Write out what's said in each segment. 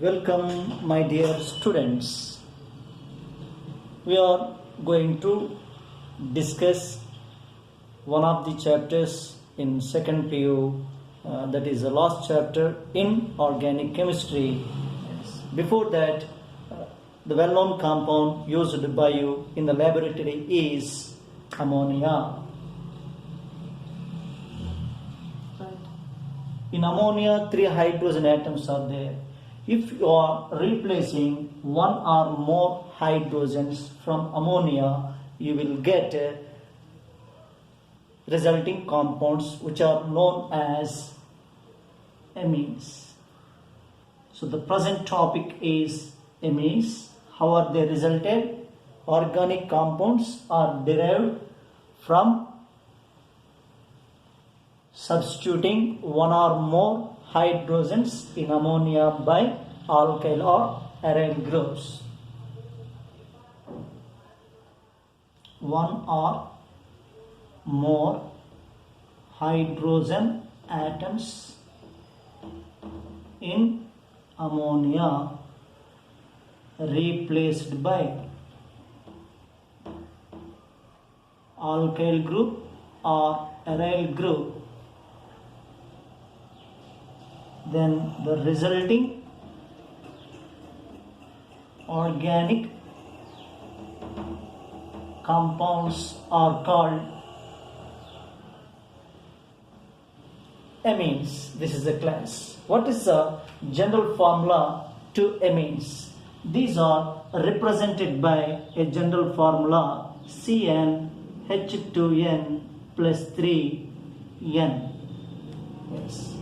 Welcome, my dear students. We are going to discuss one of the chapters in second PU, that is the last chapter in organic chemistry. Before that, the well-known compound used by you in the laboratory is ammonia. In ammonia, 3 hydrogen atoms are there. If you are replacing one or more hydrogens from ammonia, you will get resulting compounds which are known as amines. So the present topic is amines. How are they resulted? Organic compounds are derived from substituting one or more hydrogens in ammonia by alkyl or aryl groups. One or more hydrogen atoms in ammonia replaced by alkyl group or aryl group, then the resulting organic compounds are called amines. This is the class. What is the general formula to amines? These are represented by a general formula CnH2n plus 3n. Yes.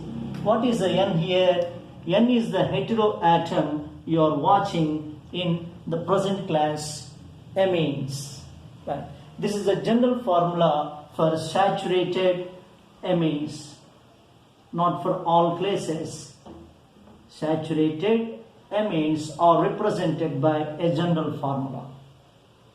What is the N here? N is the heteroatom you are watching in the present class amines. Right. This is the general formula for saturated amines, not for all classes. Saturated amines are represented by a general formula.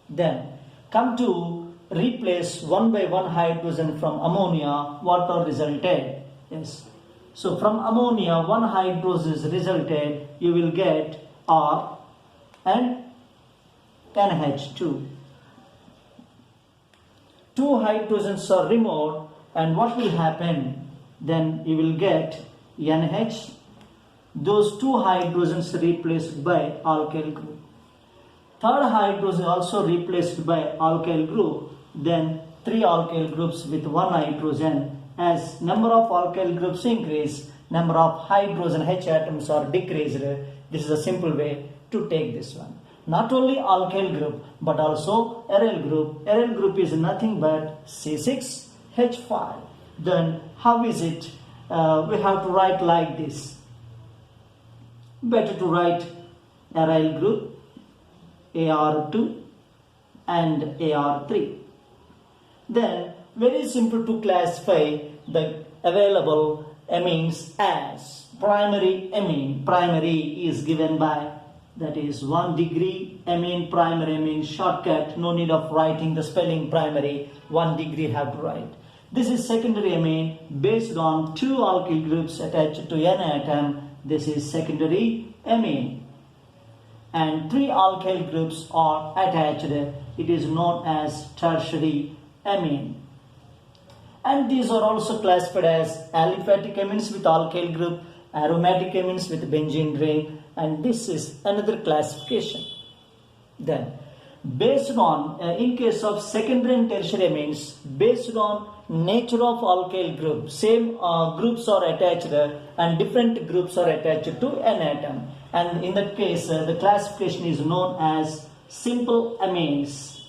Then come to replace one by one hydrogen from ammonia. What are resulted? Yes. So from ammonia, one hydrogen is resulted, you will get R and NH2. Two hydrogens are removed, and what will happen? Then you will get NH. Those two hydrogens replaced by alkyl group. Third hydrogen also replaced by alkyl group. Then 3 alkyl groups with 1 hydrogen. As number of alkyl groups increase, number of hydrogen H atoms are decreased. This is a simple way to take this one. Not only alkyl group, but also aryl group. Aryl group is nothing but C6H5. Then how is it? We have to write like this. Better to write aryl group, Ar2 and Ar3. Then very simple to classify the available amines as primary amine. Primary is given by, that is 1 degree amine, primary amine, shortcut, no need of writing the spelling primary, 1 degree have to write. This is secondary amine based on 2 alkyl groups attached to n atom. This is secondary amine. And 3 alkyl groups are attached. It is known as tertiary amine. And these are also classified as aliphatic amines with alkyl group, aromatic amines with benzene ring, and this is another classification. Then, based on, in case of secondary and tertiary amines, based on nature of alkyl group, same groups are attached and different groups are attached to an atom. And in that case, the classification is known as simple amines.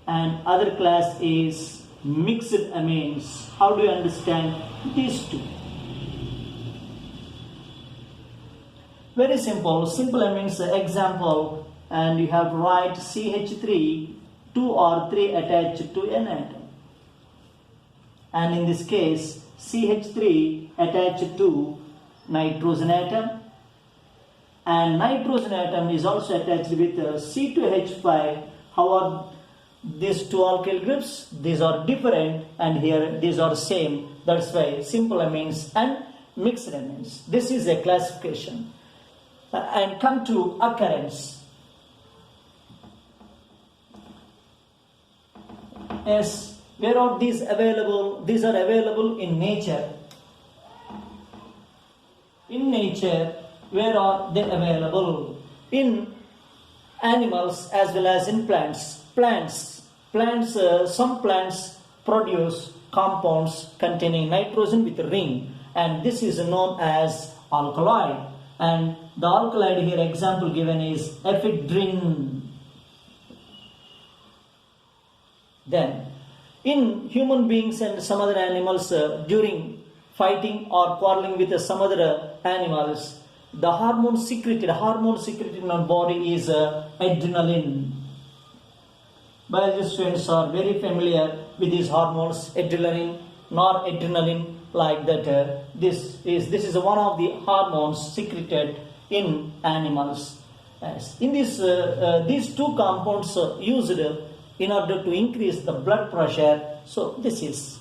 And other class is mixed amines. How do you understand these two? Very simple. Simple amines, example, and you have to write CH3, 2 or 3 attached to an atom. And in this case, CH3 attached to nitrogen atom, and nitrogen atom is also attached with C2H5. How are these two alkyl groups? These are different, and here these are same. That's why simple amines and mixed amines. This is a classification. And come to occurrence. Yes, where are these available? These are available in nature. In nature, where are they available? In animals as well as in plants. Some plants produce compounds containing nitrogen with a ring, and this is known as alkaloid. And the alkaloid here, example given is ephedrine. Then, in human beings and some other animals, during fighting or quarreling with some other animals, the hormone secreted in our body is adrenaline. Biology students are very familiar with these hormones, adrenaline, noradrenaline, like that. This is one of the hormones secreted in animals. Yes. In this, these two compounds used in order to increase the blood pressure. So this is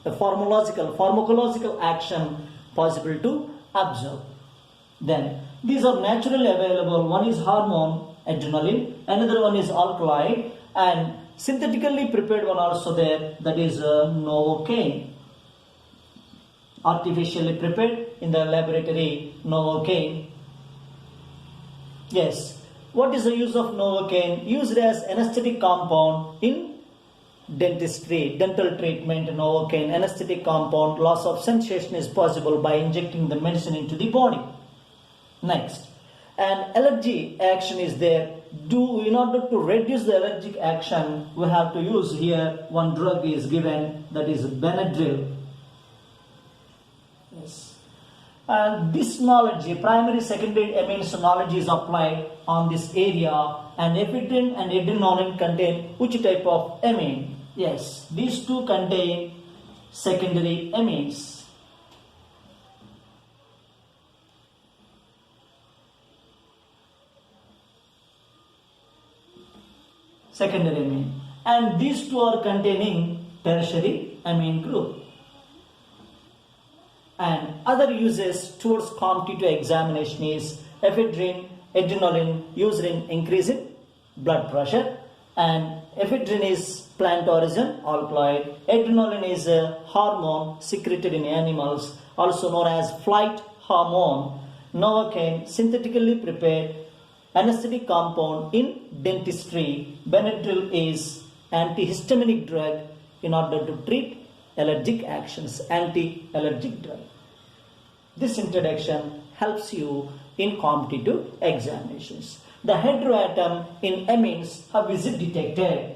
the pharmacological action possible to observe. Then these are naturally available. One is hormone, adrenaline, another one is alkaloid, and synthetically prepared one also there, that is novocaine. Artificially prepared in the laboratory, novocaine. Yes. What is the use of novocaine? Used as anesthetic compound in dentistry, dental treatment. Novocaine, anesthetic compound. Loss of sensation is possible by injecting the medicine into the body. Next, an allergy action is there. In order to reduce the allergic action, we have to use here one drug is given, that is Benadryl. Yes. And this knowledge, primary, secondary amines knowledge is applied on this area, and ephedrine and adrenaline contain which type of amine? Yes, these two contain secondary amines. Secondary amine, and these two are containing tertiary amine group. And other uses towards competitive examination is ephedrine, adrenaline used in increasing blood pressure, and ephedrine is plant origin alkaloid, adrenaline is a hormone secreted in animals, also known as flight hormone. Novocaine, synthetically prepared anesthetic compound in dentistry. Benadryl is antihistaminic drug in order to treat allergic actions, anti-allergic drug. This introduction helps you in competitive examinations. The heteroatom in amines, how is it detected?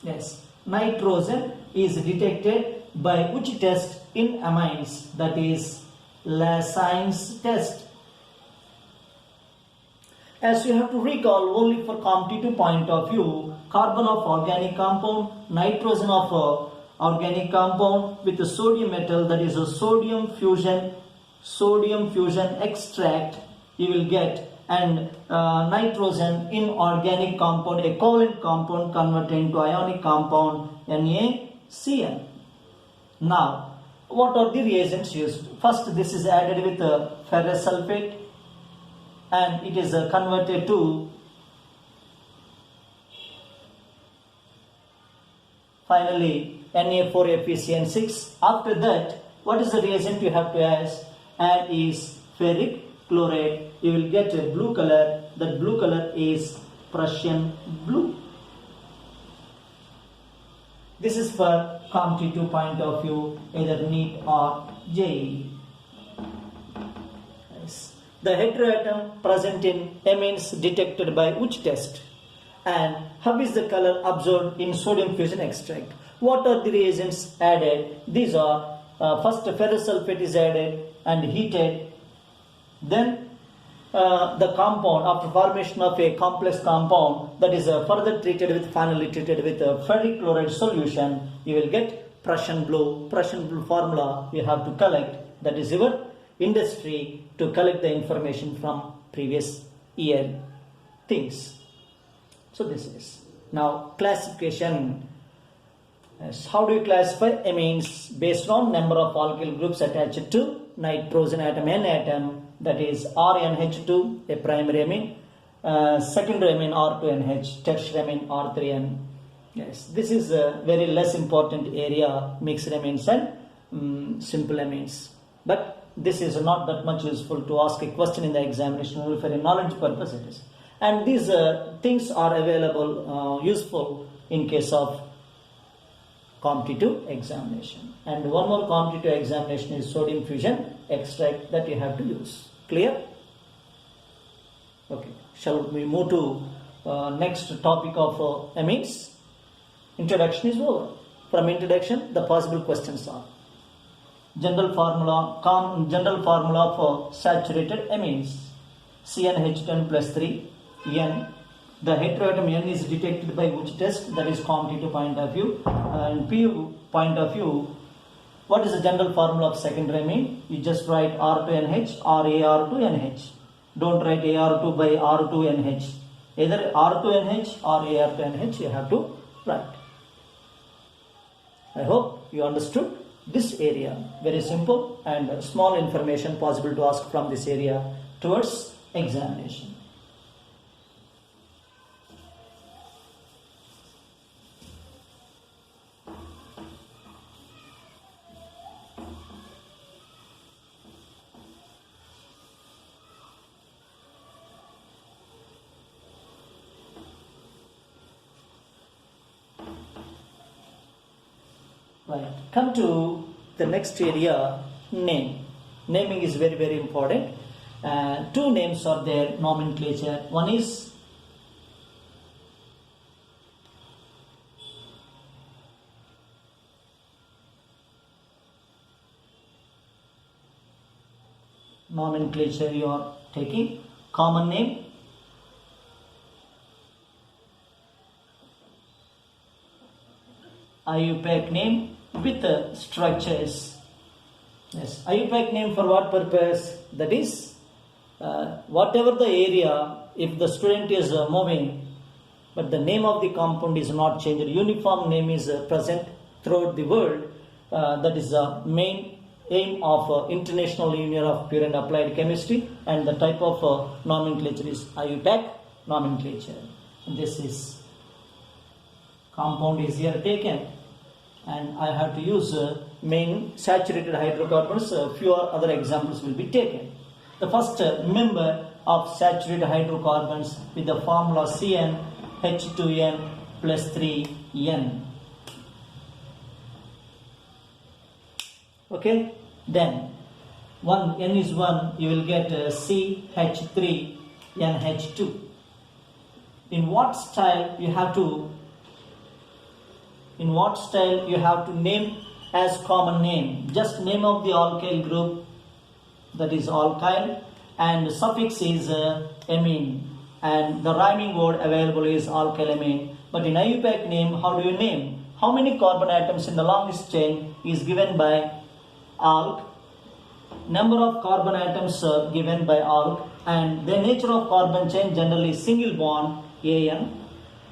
Yes, nitrogen is detected by which test in amines? That is Lassigne's test. As you have to recall, only for competitive point of view, carbon of organic compound, nitrogen of organic compound with a sodium metal, that is a sodium fusion extract you will get, and nitrogen in organic compound, a covalent compound converted into ionic compound NaCl. Now, what are the reagents used? First, this is added with ferrous sulfate, and it is converted to finally Na4FeCN6. After that, what is the reagent you have to add is ferric chloride. You will get a blue color. That blue color is Prussian blue. This is for competitive point of view, either NEET or JEE. Yes. The heteroatom present in amines detected by which test? And how is the color observed in sodium fusion extract? What are the reagents added? These are first ferrous sulfate is added and heated. Then the compound, after formation of a complex compound, that is further treated with, finally treated with ferric chloride solution, you will get Prussian blue. Prussian blue formula you have to collect. That is your industry to collect the information from previous year things. So this is now classification. Yes. How do you classify amines? Based on number of alkyl groups attached to nitrogen atom, N atom, that is RNH2, a primary amine, secondary amine R2NH, tertiary amine R3N. Yes, this is a very less important area, mixed amines and simple amines. But this is not that much useful to ask a question in the examination, only for a knowledge purpose it is. And these things are available, useful in case of competitive examination. And one more competitive examination is sodium fusion extract that you have to use. Clear? Okay. Shall we move to next topic of amines? Introduction is over. From introduction, the possible questions are general formula for saturated amines: CnH10 plus 3 N. The heteroatom N is detected by which test? That is competitive point of view. And PU point of view, what is the general formula of secondary amine? You just write R2NH or AR2NH. Don't write AR2 by R2NH. Either R2NH or AR2NH you have to write. I hope you understood this area. Very simple and small information possible to ask from this area towards examination. Right. Come to the next area, name. Naming is very, very important. Two names are there, nomenclature. One is nomenclature you are taking. Common name, IUPAC name with structures. Yes, IUPAC name for what purpose? That is, whatever the area, if the student is moving, but the name of the compound is not changed, uniform name is present throughout the world. That is the main aim of International Union of Pure and Applied Chemistry, and the type of nomenclature is IUPAC nomenclature. This is compound is here taken, and I have to use main saturated hydrocarbons. Few other examples will be taken. The first member of saturated hydrocarbons with the formula CnH2n plus 3n. Okay, then N is 1, you will get CH3NH2. In what style you have to name as common name? Just name of the alkyl group, that is alkyl, and the suffix is amine, and the rhyming word available is alkylamine. But in IUPAC name, how do you name? How many carbon atoms in the longest chain is given by alk? Number of carbon atoms given by alk, and the nature of carbon chain generally single bond AN,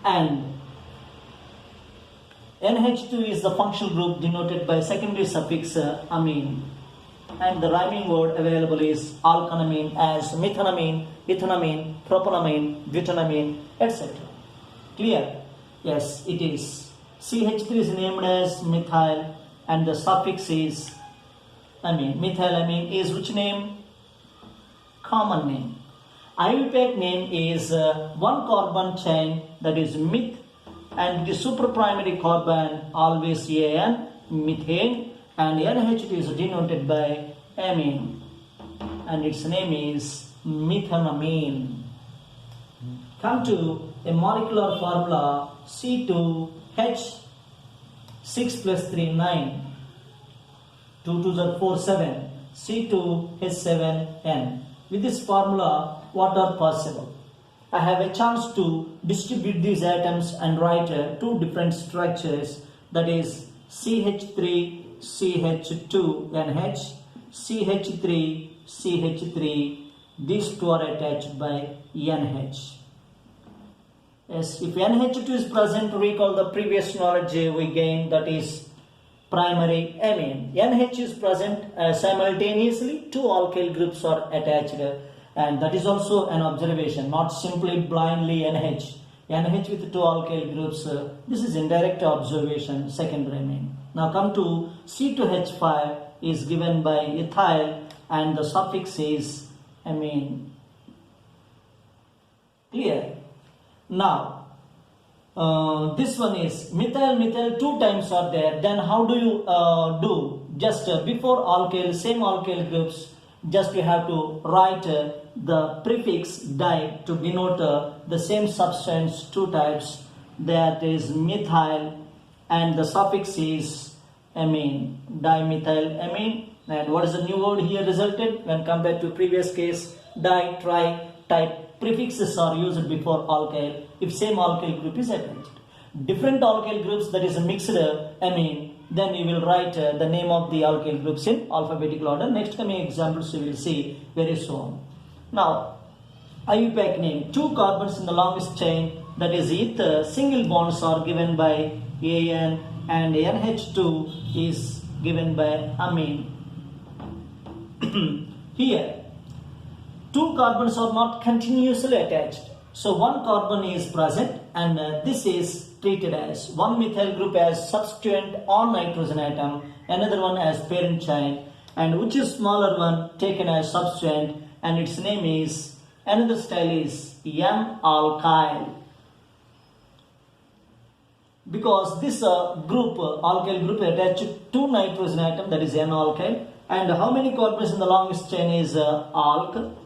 and NH2 is the functional group denoted by secondary suffix amine, and the rhyming word available is alkanamine as methanamine, ethanamine, propanamine, butanamine, etc. Clear? Yes, it is. CH3 is named as methyl, and the suffix is amine. Methylamine is which name? Common name. IUPAC name is one carbon chain, that is meth, and the superprimary carbon always AN, methane, and NH2 is denoted by amine, and its name is methanamine. Come to a molecular formula C2H6 plus 3 9, 2 2s are 4 7, C2H7N. With this formula, what are possible? I have a chance to distribute these atoms and write two different structures, that is CH3CH2NH, CH3CH3. These two are attached by NH. Yes, if NH2 is present, recall the previous knowledge we gained, that is primary amine. NH is present simultaneously, two alkyl groups are attached, and that is also an observation, not simply blindly NH. NH with two alkyl groups, this is indirect observation, secondary amine. Now come to C2H5 is given by ethyl and the suffix is amine. Clear? Now this one is methyl two times are there. Then how do you do? Just before alkyl, same alkyl groups, just you have to write the prefix di to denote the same substance two types, that is methyl, and the suffix is amine, dimethyl amine. And what is the new word here resulted when compared to previous case? Di, tri type prefixes are used before alkyl if same alkyl group is attached. Different alkyl groups, that is a mixed amine, then you will write the name of the alkyl groups in alphabetical order. Next coming examples you will see very soon. Now IUPAC name, two carbons in the longest chain, that is ether, single bonds are given by AN and NH2 is given by amine. Here two carbons are not continuously attached, so one carbon is present, and this is treated as one methyl group as substituent on nitrogen atom, another one as parent chain, and which is smaller one taken as substituent, and its name is, another style is N-alkyl. Because this group, alkyl group attached to nitrogen atom, that is N-alkyl, and how many carbons in the longest chain is alk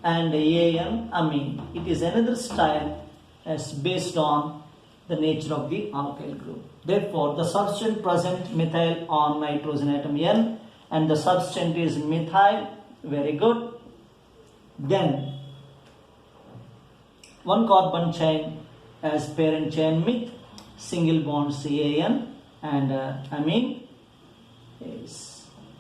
and AN amine. It is another style as based on the nature of the alkyl group. Therefore, the substance present methyl on nitrogen atom N, and the substance is methyl. Very good. Then one carbon chain as parent chain meth, single bond CAN, and amine is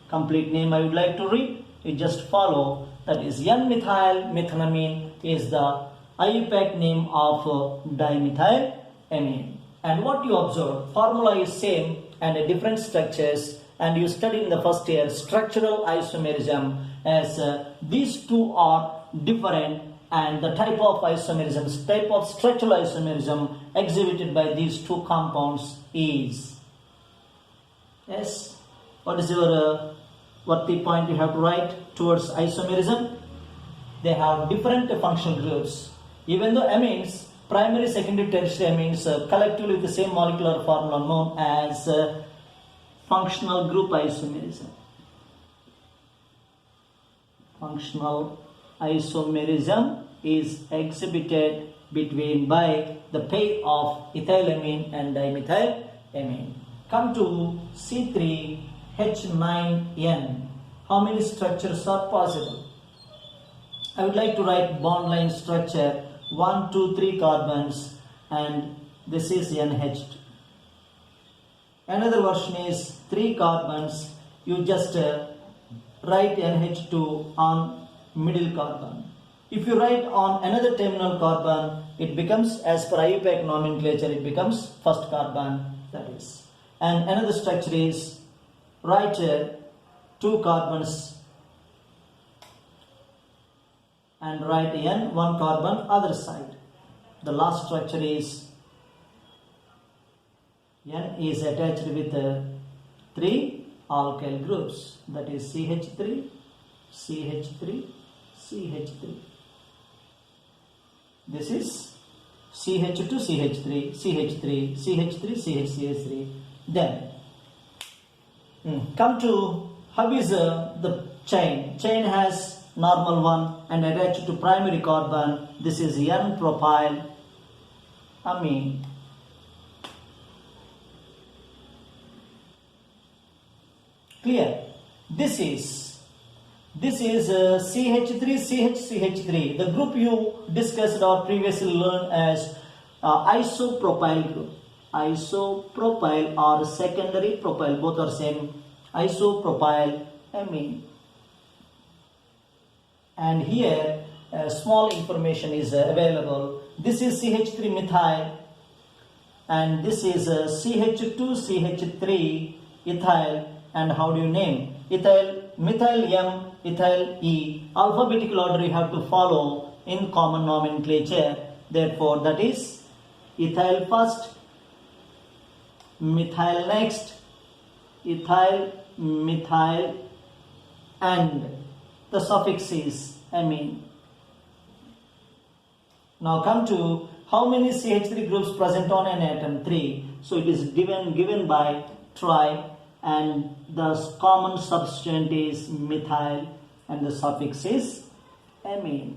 complete name I would like to read. You just follow, that is N-methyl methanamine is the IUPAC name of dimethyl amine. And what you observe, formula is same and different structures, and you study in the first year structural isomerism, as these two are different, and the type of isomerism, type of structural isomerism exhibited by these two compounds is, yes, what is your what the point you have to write towards isomerism? They have different functional groups. Even though amines, primary, secondary, tertiary amines, collectively with the same molecular formula known as functional group isomerism. Functional isomerism is exhibited between by the pair of ethylamine and dimethylamine. Come to C3H9N. How many structures are possible? I would like to write bond line structure 1, 2, 3 carbons, and this is NH2. Another version is 3 carbons. You just write NH2 on middle carbon. If you write on another terminal carbon, it becomes, as per IUPAC nomenclature, it becomes first carbon, that is. And another structure is write 2 carbons and write N, 1 carbon other side. The last structure is N is attached with 3 alkyl groups, that is CH3, CH3, CH3. This is CH2, CH3, CH3, CH3, CH3. Then come to how is the chain. Chain has normal one and attached to primary carbon. This is N-propyl amine. Clear? This is CH3, CH3. The group you discussed or previously learned as isopropyl group. Isopropyl or secondary propyl, both are same. Isopropyl amine. And here small information is available. This is CH3 methyl, and this is CH2 CH3 ethyl, and how do you name? Ethyl, methyl M, ethyl E. Alphabetical order you have to follow in common nomenclature. Therefore, that is ethyl first, methyl next, ethyl, methyl, and the suffix is amine. Now come to how many CH3 groups present on an atom? 3. So it is given by tri, and the common substituent is methyl and the suffix is amine.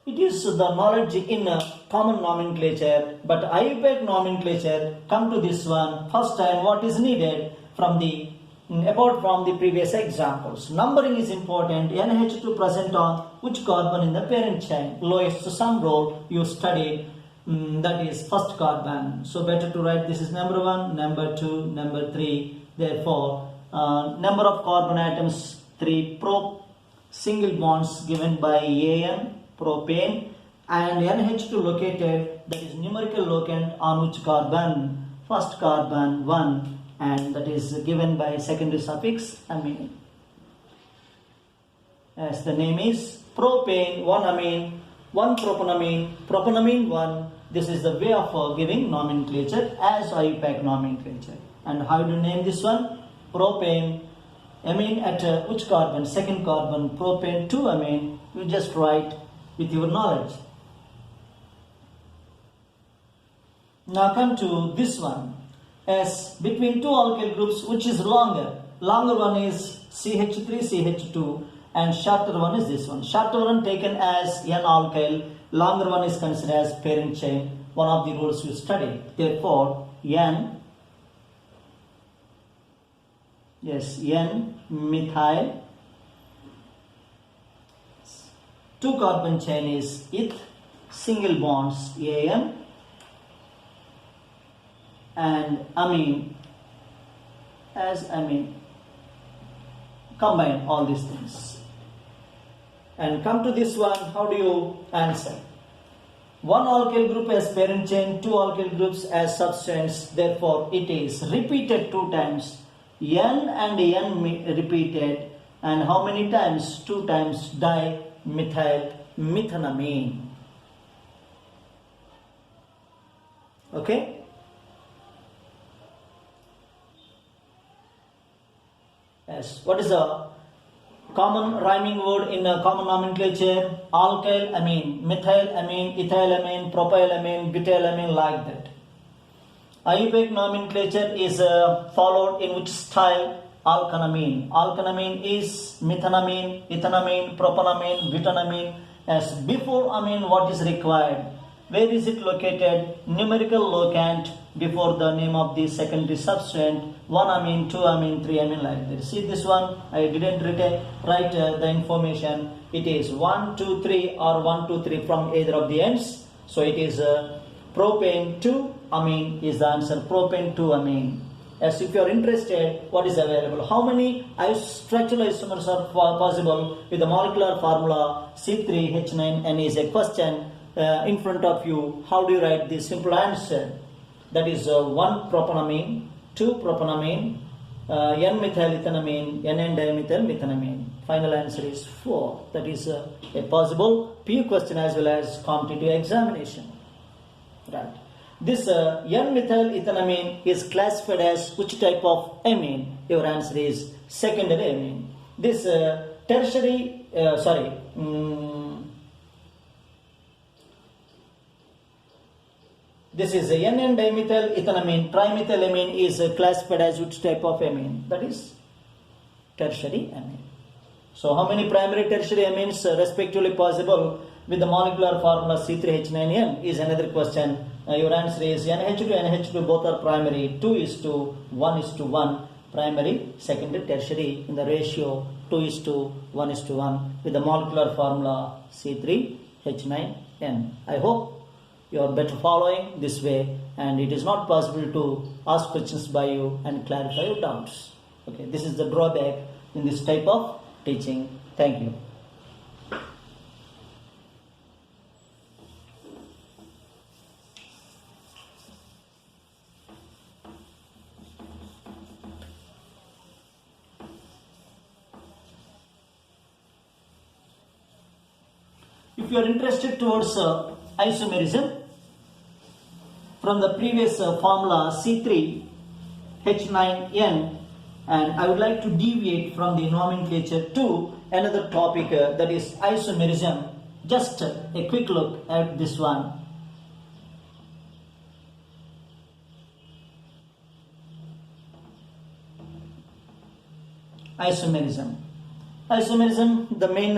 It is the knowledge in common nomenclature, but IUPAC nomenclature, come to this one first time. What is needed from the apart from the previous examples? Numbering is important. NH2 present on which carbon in the parent chain? Lowest sum role you studied, that is first carbon. So better to write this is number 1, number 2, number 3. Therefore, number of carbon atoms 3, single bonds given by AN, propane, and NH2 located, that is numerical locant on which carbon? First carbon 1, and that is given by secondary suffix amine. As the name is propane, 1 amine, 1 propanamine, propanamine 1. This is the way of giving nomenclature as IUPAC nomenclature. And how do you name this one? Propane, amine at which carbon? Second carbon, propane 2 amine. You just write with your knowledge. Now come to this one. As between two alkyl groups, which is longer? Longer one is CH3, CH2, and shorter one is this one. Shorter one taken as N alkyl, longer one is considered as parent chain. One of the rules you study. Therefore, N methyl, 2 carbon chain is eth, single bonds AN, and amine as amine. Combine all these things and come to this one. How do you answer? 1 alkyl group as parent chain, 2 alkyl groups as substance. Therefore, it is repeated 2 times. N and N repeated, and how many times? 2 times dimethyl methanamine. Okay. Yes. What is the common rhyming word in a common nomenclature? Alkyl amine, methyl amine, ethyl amine, propyl amine, butyl amine, like that. IUPAC nomenclature is followed in which style? Alkanamine. Alkanamine is methanamine, ethanamine, propanamine, butanamine. As before amine, what is required? Where is it located? Numerical locant before the name of the secondary substance. 1 amine, 2 amine, 3 amine, like this. See this one, I didn't write the information. It is 1, 2, 3 or 1, 2, 3 from either of the ends. So it is propane 2 amine is the answer. Propane 2 amine. As if you are interested, what is available? How many structural isomers are possible with the molecular formula C3H9N is a question in front of you. How do you write the simple answer? That is 1 propanamine, 2 propanamine, N-methyl ethanamine, N-dimethyl methanamine. Final answer is 4. That is a possible PU question as well as competitive examination. Right. This N-methyl ethanamine is classified as which type of amine? Your answer is secondary amine. This tertiary, this is N-dimethyl ethanamine, trimethylamine is classified as which type of amine? That is tertiary amine. So how many primary tertiary amines respectively possible with the molecular formula C3H9N is another question. Your answer is NH2, NH2 both are primary, 2:1:1, primary, secondary, tertiary in the ratio 2:1:1 with the molecular formula C3H9N. I hope you are better following this way, and it is not possible to ask questions by you and clarify your doubts. Okay, this is the drawback in this type of teaching. Thank you. If you are interested towards isomerism, from the previous formula C3H9N, and I would like to deviate from the nomenclature to another topic that is isomerism. Just a quick look at this one. Isomerism. Isomerism, the main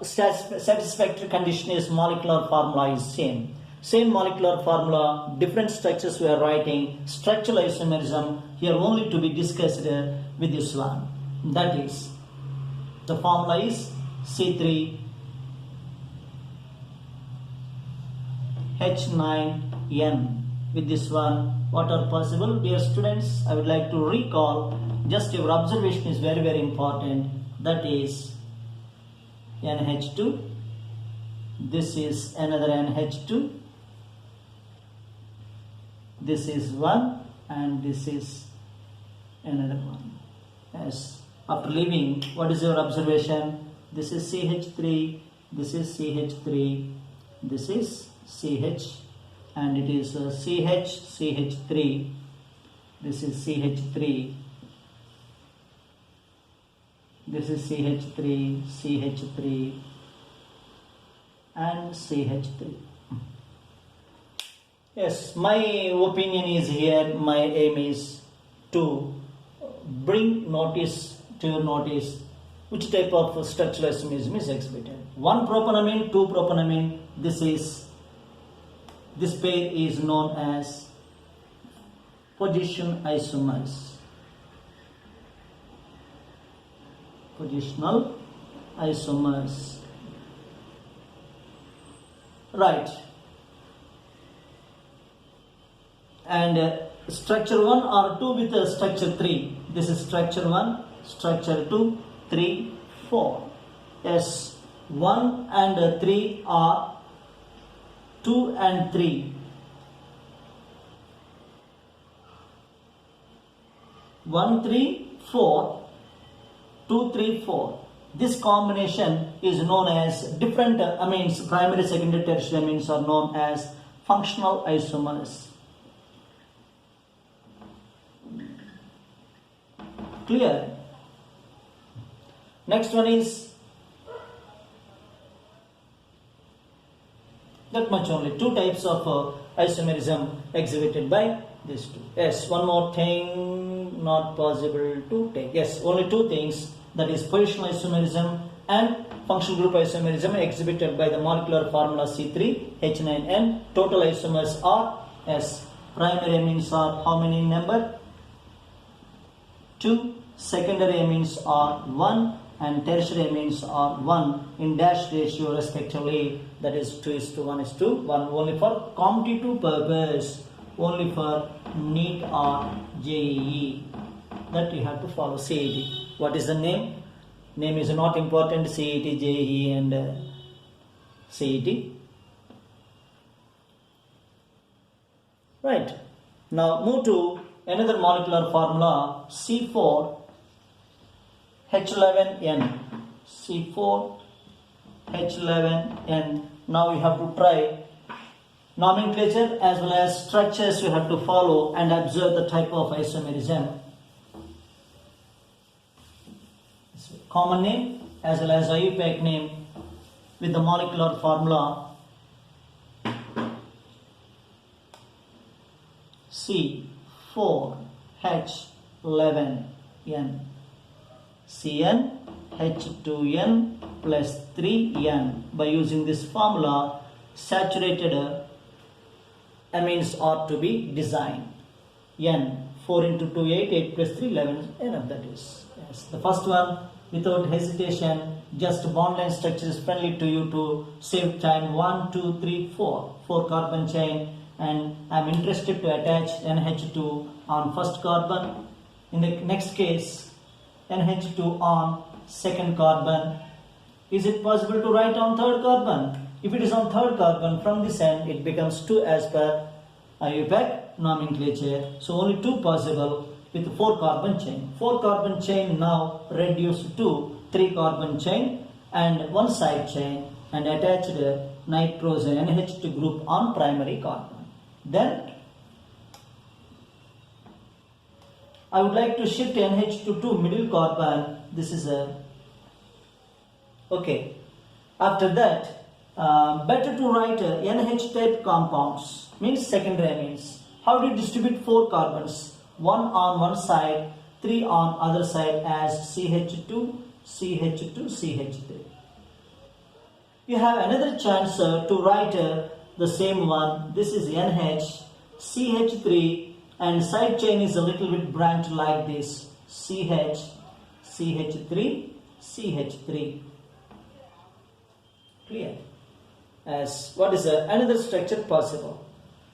satisfactory condition is molecular formula is same. Same molecular formula, different structures we are writing. Structural isomerism here only to be discussed with this one. That is, the formula is C3H9N. With this one, what are possible? Dear students, I would like to recall, just your observation is very, very important. That is NH2. This is another NH2. This is one and this is another one. Yes. After leaving, what is your observation? This is CH3, this is CH3, this is CH, and it is CH, CH3, this is CH3, this is CH3, CH3, and CH3. Yes, my opinion is here, my aim is to bring notice to your notice which type of structural isomerism is exhibited. 1 propanamine, 2 propanamine, this pair is known as position isomers. Positional isomers. Right. And structure 1 or 2 with structure 3. This is structure 1, structure 2, 3, 4. Yes, 1 and 3 are 2 and 3. 1, 3, 4, 2, 3, 4. This combination is known as different amines, primary, secondary, tertiary amines are known as functional isomers. Clear? Next one is that much only. 2 types of isomerism exhibited by these 2. Yes, one more thing not possible to take. Yes, only 2 things, that is positional isomerism and functional group isomerism exhibited by the molecular formula C3H9N. Total isomers are, yes, primary amines are how many in number? 2, secondary amines are 1, and tertiary amines are 1 in dash ratio respectively, that is 2:1:1, only for competitive purpose, only for NEET or JEE, that you have to follow. CET, what is the name? Name is not important. CET, JEE and CET. Right, now move to another molecular formula C4H11N. C4H11N. Now you have to try nomenclature as well as structures you have to follow and observe the type of isomerism. Common name as well as IUPAC name with the molecular formula C4H11N. CnH2n plus 3n. By using this formula, saturated amines are to be designed. N 4 into 2 8, 8 plus 3 11, enough, that is. Yes. The first one, without hesitation, just bond line structure is friendly to you to save time. 1 2 3 4 carbon chain, and I am interested to attach NH2 on first carbon. In the next case, NH2 on second carbon. Is it possible to write on third carbon? If it is on third carbon, from this end it becomes 2 as per IUPAC nomenclature. So only 2 possible with 4 carbon chain. 4 carbon chain now reduced to 3 carbon chain and 1 side chain. and attached nitrogen NH to group on primary carbon. Then I would like to shift NH to 2 middle carbon. This is a okay. After that, better to write NH type compounds, means secondary amines. How do you distribute 4 carbons? 1 on one side, 3 on other side as CH2, CH2, CH3. You have another chance to write the same one. This is NH, CH3, and side chain is a little bit branched like this. CH, CH3, CH3. Clear? As what is another structure possible?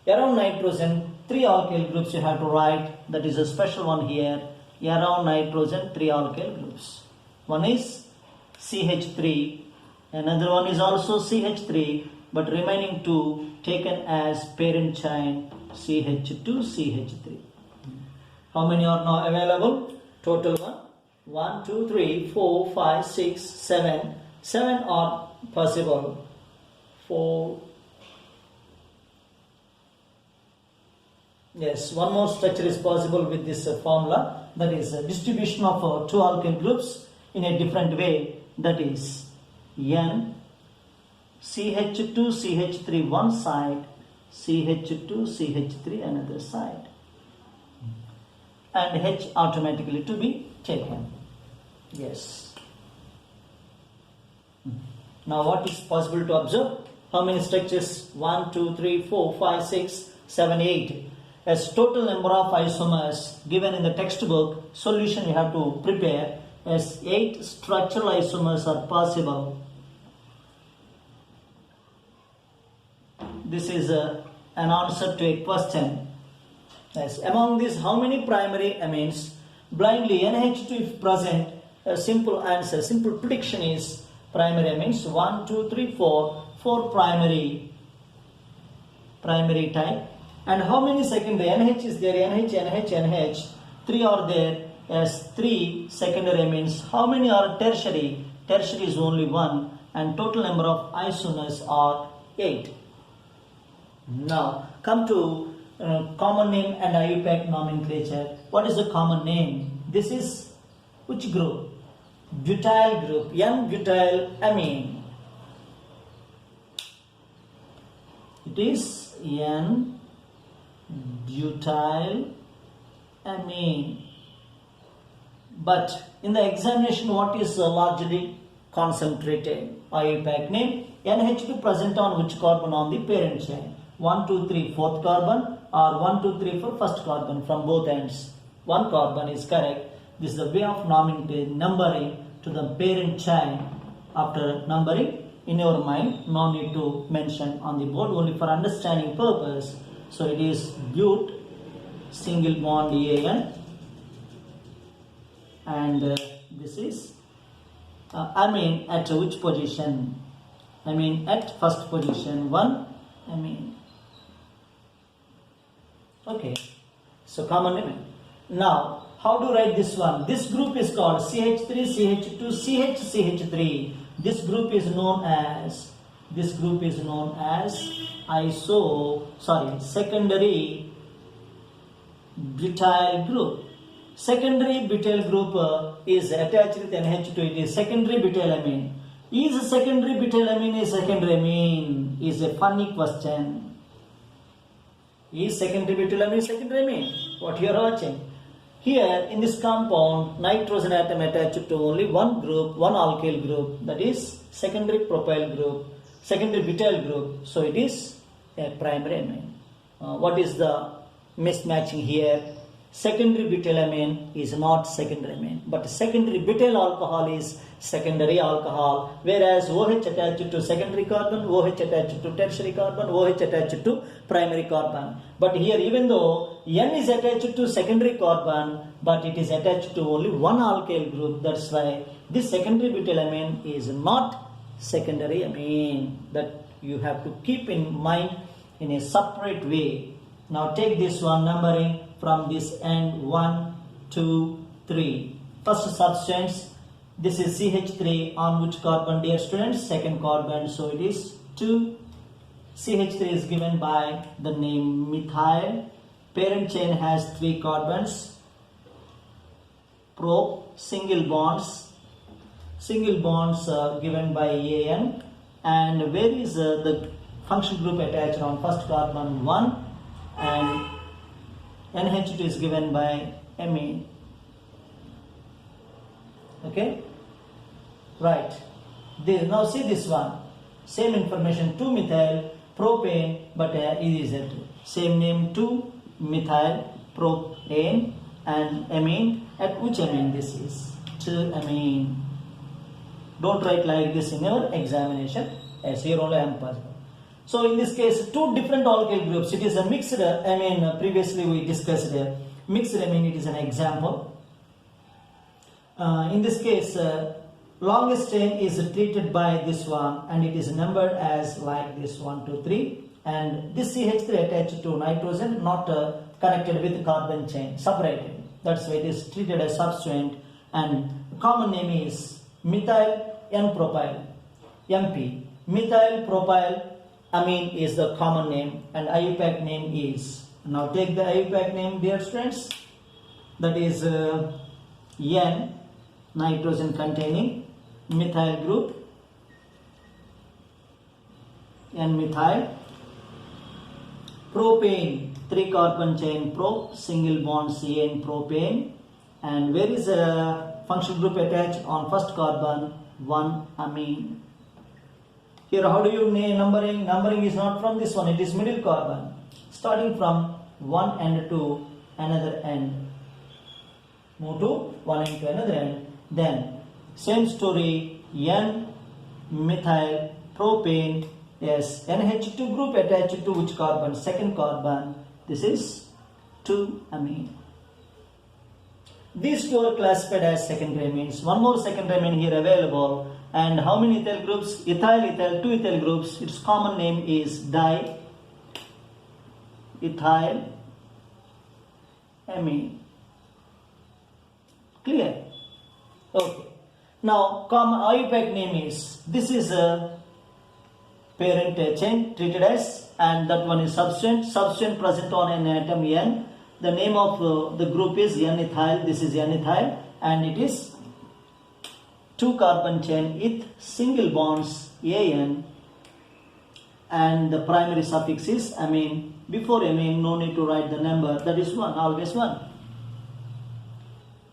Around nitrogen, 3 alkyl groups you have to write. That is a special one here. Around nitrogen, 3 alkyl groups. One is CH3. Another one is also CH3, but remaining 2 taken as parent chain CH2, CH3. How many are now available? Total 1, 2, 3, 4, 5, 6, 7. 7 are possible. 4. Yes, one more structure is possible with this formula. That is distribution of 2 alkyl groups in a different way. That is N, CH2, CH3 one side, CH2, CH3 another side, and H automatically to be taken. Yes. Now what is possible to observe? How many structures? 1, 2, 3, 4, 5, 6, 7, 8. As total number of isomers given in the textbook, solution you have to prepare as 8 structural isomers are possible. This is an answer to a question. Yes. Among these, how many primary amines? Blindly NH2 if present, a simple answer, simple prediction is primary amines 1, 2, 3, 4. 4 primary type. And how many secondary? NH is there, NH, NH, NH. 3 are there as 3 secondary amines. How many are tertiary? Tertiary is only 1, and total number of isomers are 8. Now come to common name and IUPAC nomenclature. What is the common name? This is which group? Butyl group, N-butyl amine. It is N-butyl amine. But in the examination, what is largely concentrated? IUPAC name. NH2 present on which carbon on the parent chain? 1, 2, 3, fourth carbon, or 1, 2, 3 for first carbon from both ends. 1 carbon is correct. This is the way of numbering to the parent chain. After numbering, in your mind, no need to mention on the board, only for understanding purpose. So it is but, single bond AN, and this is amine at which position? Amine at first position, 1 amine. Okay, so common name. Now, how to write this one? This group is called CH3, CH2, CH, CH3. This group is known as secondary butyl group. Secondary butyl group is attached with NH2. It is secondary butyl amine. Is secondary butyl amine a secondary amine? Is a funny question. Is secondary butyl amine secondary amine? What you are watching? Here in this compound, nitrogen atom attached to only one group, one alkyl group, that is secondary propyl group, secondary butyl group. So it is a primary amine. What is the mismatching here? Secondary butyl amine is not secondary amine, but secondary butyl alcohol is secondary alcohol, whereas OH attached to secondary carbon, OH attached to tertiary carbon, OH attached to primary carbon. But here, even though N is attached to secondary carbon, but it is attached to only one alkyl group. That's why this secondary butyl amine is not secondary amine. That you have to keep in mind in a separate way. Now take this one, numbering from this end, 1, 2, 3. First substance This is CH3 on which carbon, dear students? Second carbon, so it is 2. CH3 is given by the name methyl. Parent chain has 3 carbons. Prop, single bonds are given by AN. And where is the functional group attached on first carbon? 1. And NH2 is given by amine. Okay, right. Now see this one. Same information, 2-methyl propane, but it is a same name, 2-methyl propane and amine. At which amine this is? 2-amine. Don't write like this in your examination, as here only I am possible. So in this case, 2 different alkyl groups. It is a mixed amine. Previously we discussed mixed amine. It is an example. In this case, longest chain is treated by this one, and it is numbered as like this 1, 2, 3. And this CH3 attached to nitrogen, not connected with carbon chain, separated. That's why it is treated as substituent. And common name is methyl N-propyl, MP. Methyl propyl amine is the common name, and IUPAC name is. Now take the IUPAC name, dear students. That is N, nitrogen containing methyl group, N-methyl. Propane, 3 carbon chain prop, single bond CN propane. And where is a functional group attached on first carbon? 1 amine. Here how do you name numbering? Numbering is not from this one, it is middle carbon. Starting from one end to another end. Move to one end to another end. Then same story, N-methyl propane. Yes, NH2 group attached to which carbon? Second carbon. This is 2-amine. These 2 are classified as secondary amines. One more secondary amine here available. And how many ethyl groups? Ethyl, 2 ethyl groups. Its common name is diethyl amine. Clear? Okay. Now, common IUPAC name is, this is a parent chain treated as, and that one is substituent present on an atom N. The name of the group is N-ethyl. This is N-ethyl, and it is 2 carbon chain with single bonds AN, and the primary suffix is amine. Before amine, no need to write the number, that is 1, always 1.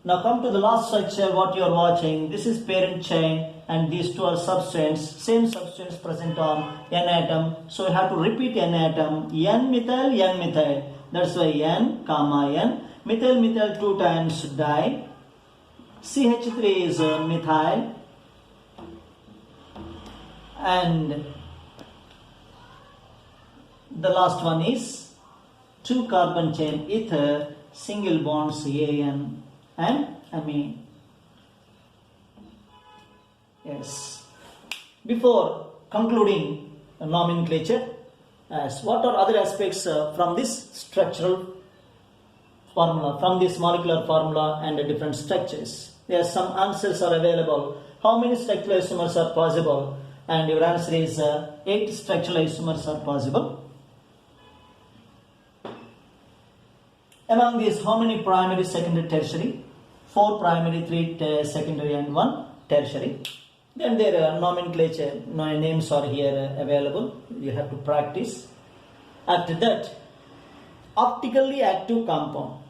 Now come to the last structure, what you are watching. This is parent chain, and these 2 are substance, same substance present on N atom. So you have to repeat N atom, N-methyl, N-methyl. That's why N, comma N. Methyl, methyl 2 times di. CH3 is methyl. And the last one is 2 carbon chain ether, single bonds AN and amine. Yes. Before concluding nomenclature, as what are other aspects from this structural formula, from this molecular formula and the different structures? There are some answers are available. How many structural isomers are possible? And your answer is 8 structural isomers are possible. Among these, how many primary, secondary, tertiary? 4 primary, 3 secondary and 1 tertiary. Then there are nomenclature, names are here available. You have to practice. After that, optically active compound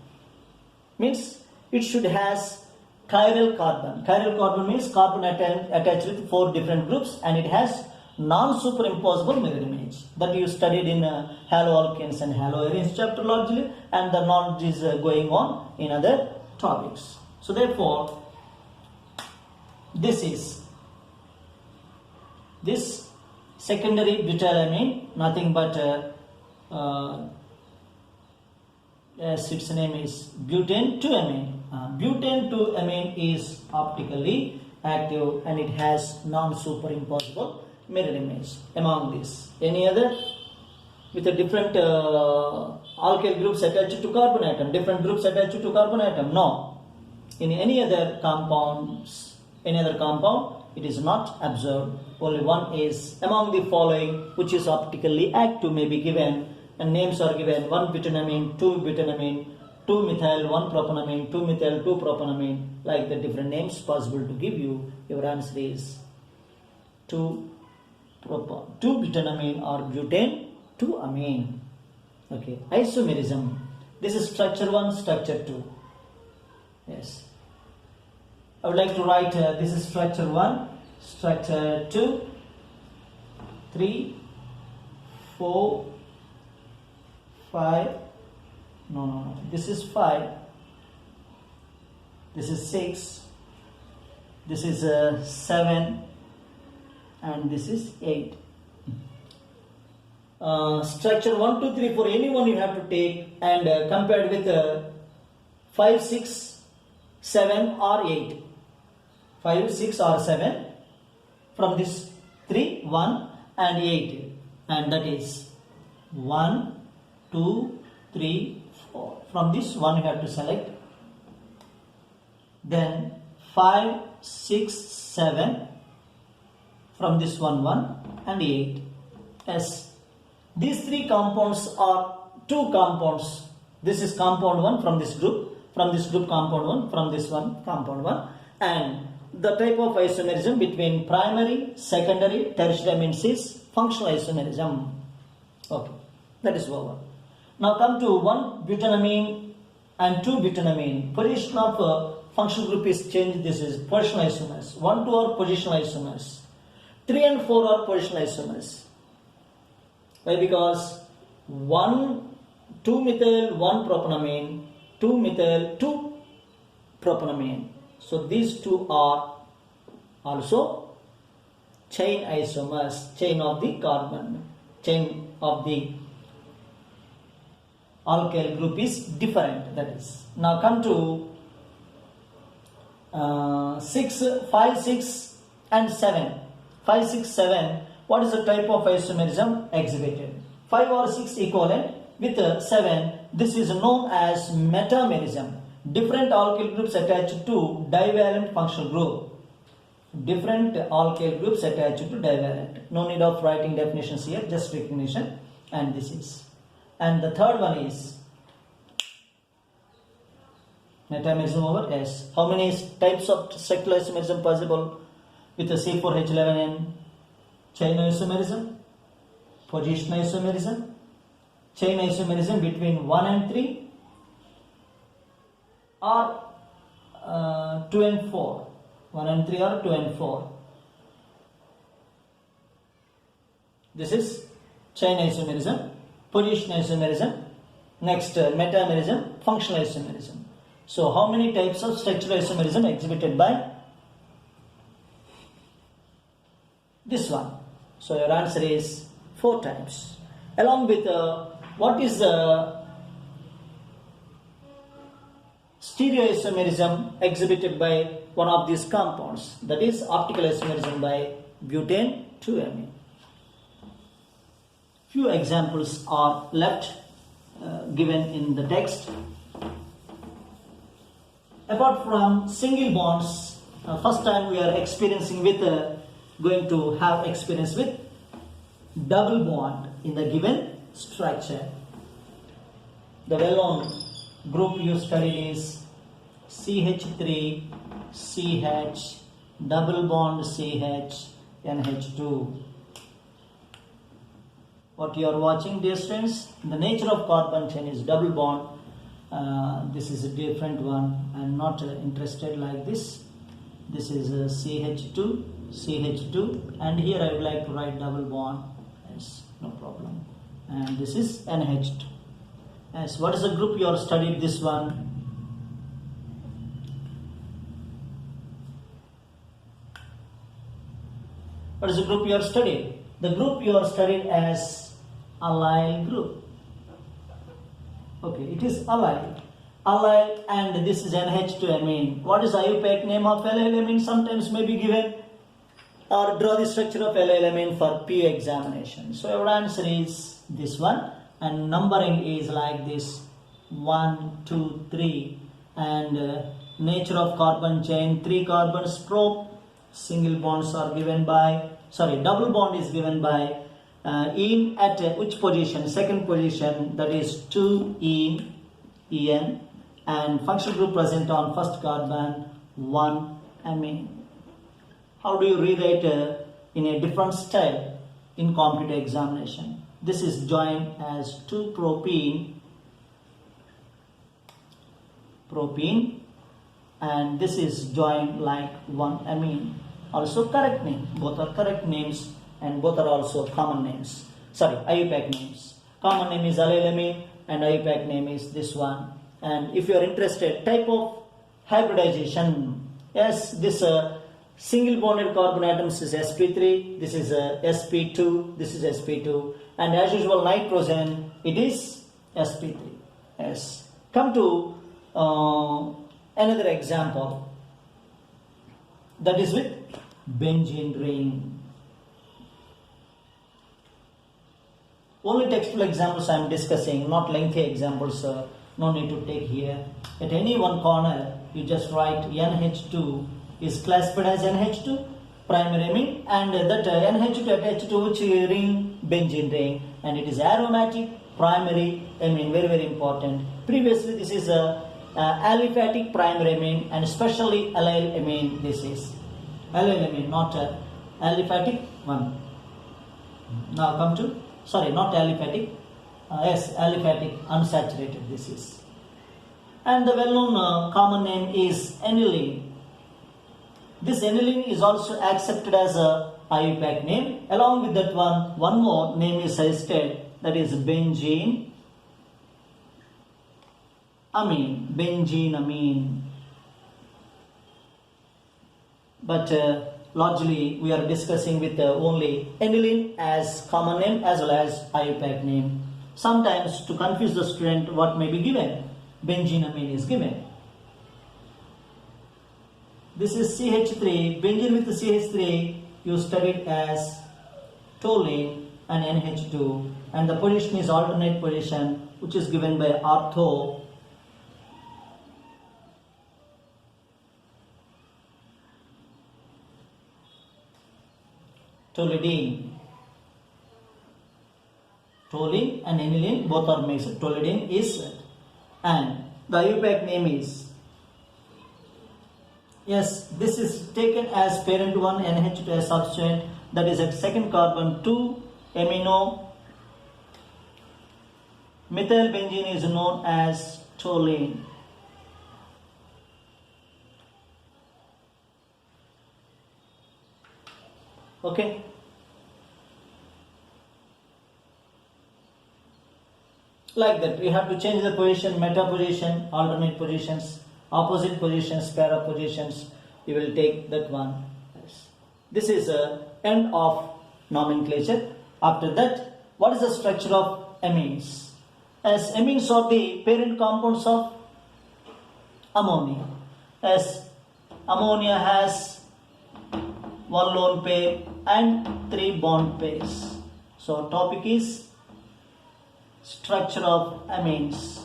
means it should has chiral carbon. Chiral carbon means carbon attached with 4 different groups, and it has non-superimposable mirror image that you studied in haloalkanes and haloarenes chapter largely, and the knowledge is going on in other topics. So therefore, this secondary butylamine, nothing but as its name is butane 2-amine. Butane 2-amine is optically active, and it has non-superimposable mirror image. Among these, any other with a different alkyl groups attached to carbon atom, different groups attached to carbon atom? No. In any other compounds, any other compound, it is not observed. Only one is among the following which is optically active may be given, and names are given: 1 butanamine, 2 butanamine, 2 methyl, 1 propanamine, 2 methyl, 2 propanamine, like the different names possible to give you. Your answer is 2 butanamine or butane 2 amine. Okay, isomerism. This is structure 1, structure 2. Yes. I would like to write this is structure 1, structure 2, 3, 4, 5. No. This is 5. This is 6. This is 7. And this is 8. Structure 1, 2, 3, 4, any one you have to take and compared with 5, 6, 7 or 8. 5, 6 or 7. From this 3, 1 and 8. And that is 1, 2, 3, 4. From this 1 you have to select. Then 5, 6, 7. From this 1, 1 and 8. Yes. These 3 compounds are 2 compounds. This is compound 1 from this group compound 1, from this one compound 1. And the type of isomerism between primary, secondary, tertiary amines is functional isomerism. Okay, that is over. Now come to 1 butanamine and 2 butanamine. Position of functional group is changed. This is positional isomers. 1, 2 are positional isomers. 3 and 4 are positional isomers. Why? Because 2 methyl 1 propanamine, 2 methyl 2 propanamine. So these 2 are also chain isomers, chain of the carbon, chain of the alkyl group is different. That is. Now come to 5, 6 and 7. 5, 6, 7. What is the type of isomerism exhibited? 5 or 6 equivalent with 7. This is known as metamerism. Different alkyl groups attached to divalent functional group. Different alkyl groups attached to divalent. No need of writing definitions here, just recognition. And this is. And the third one is metamerism over S. How many types of structural isomerism possible? With the C4H11N, chain isomerism, position isomerism, chain isomerism between 1 and 3, or 2 and 4. 1 and 3 or 2 and 4. This is chain isomerism, position isomerism, next metamerism, functional isomerism. So how many types of structural isomerism exhibited by this one? So your answer is 4 types. Along with what is stereoisomerism exhibited by one of these compounds, that is optical isomerism by butane 2-amine. Few examples are left given in the text. Apart from single bonds, first time we are experiencing with going to have experience with double bond in the given structure. The well-known group you studied is CH3, CH, double bond CH, NH2. What you are watching, dear students, the nature of carbon chain is double bond. This is a different one. I am not interested like this. This is CH2, CH2, and here I would like to write double bond. Yes, no problem. And this is NH2. Yes, what is the group you are studied? This one. What is the group you are studied? The group you are studied as allyl group. Okay, it is allyl. Allyl, and this is NH2-amine. What is IUPAC name of allylamine? Sometimes may be given, or draw the structure of allylamine for PU examination. So our answer is this one, and numbering is like this: 1, 2, 3, and nature of carbon chain: 3 carbons single bonds are given by, double bond is given by in at which position? Second position, that is 2 in En, and functional group present on first carbon 1 amine. How do you rewrite in a different style in competitive examination? This is joined as 2 propene, and this is joined like 1 amine. Also correct name, both are correct names and both are also common names. IUPAC names. Common name is allylamine and IUPAC name is this one. And if you are interested, type of hybridization. Yes, this single bonded carbon atoms is sp3, this is sp2, this is sp2, and as usual nitrogen, it is sp3. Yes. Come to another example, that is with benzene ring. Only textual examples I am discussing, not lengthy examples, no need to take here. At any one corner, you just write NH2 is classified as NH2 primary amine, and that NH2 attached to which ring? Benzene ring, and it is aromatic primary amine, very very important. Previously this is a aliphatic primary amine and especially allyl amine. This is allyl amine, not aliphatic one. Now come to, not aliphatic, aliphatic unsaturated this is. And the well-known common name is aniline. This aniline is also accepted as a IUPAC name. Along with that one more name is suggested, that is benzene amine. But largely we are discussing with only aniline as common name as well as IUPAC name. Sometimes to confuse the student, what may be given? Benzene amine is given. This is CH3, benzene with the CH3 you studied as toluene and NH2, and the position is alternate position, which is given by ortho toluene. Toluene and aniline both are mixed. Toluene is, and the IUPAC name is, yes, this is taken as parent 1 NH2 as substrate, that is at second carbon 2 amino methyl benzene is known as toluene. Okay. Like that, we have to change the position, meta position, alternate positions, opposite positions, pair of positions. You will take that one. This is the end of nomenclature. After that, what is the structure of amines? As amines are the parent compounds of ammonia. As ammonia has 1 lone pair and 3 bond pairs. So topic is structure of amines.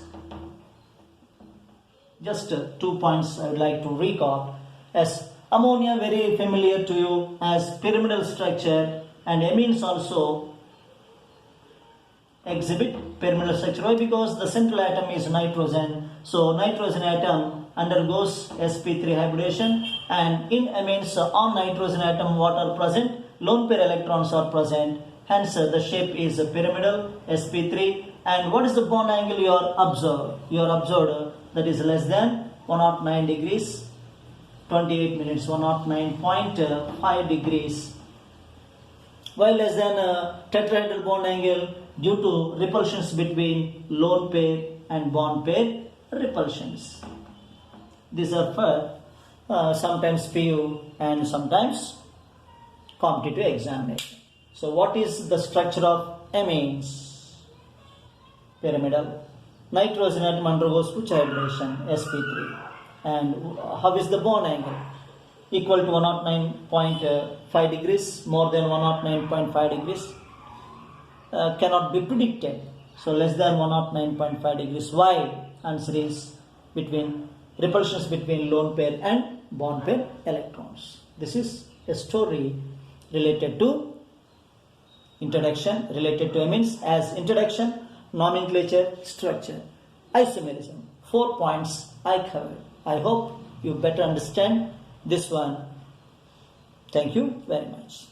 Just 2 points I would like to recall. As ammonia, very familiar to you as pyramidal structure, and amines also exhibit pyramidal structure. Why? Because the central atom is nitrogen. So nitrogen atom undergoes sp3 hybridization, and in amines on nitrogen atom what are present? Lone pair electrons are present. Hence the shape is pyramidal sp3. And what is the bond angle you are observed? You are observed that is less than 109 degrees, 28 minutes, 109.5 degrees. While less than tetrahedral bond angle due to repulsions between lone pair and bond pair repulsions. These are for sometimes PU and sometimes competitive examination. So what is the structure of amines? Pyramidal. Nitrogen atom undergoes which hybridization? sp3. And how is the bond angle? Equal to 109.5 degrees, more than 109.5 degrees. Cannot be predicted. So less than 109.5 degrees. Why? Answer is between repulsions between lone pair and bond pair electrons. This is a story related to introduction, related to amines as introduction, nomenclature, structure, isomerism. 4 points I covered. I hope you better understand this one. Thank you very much.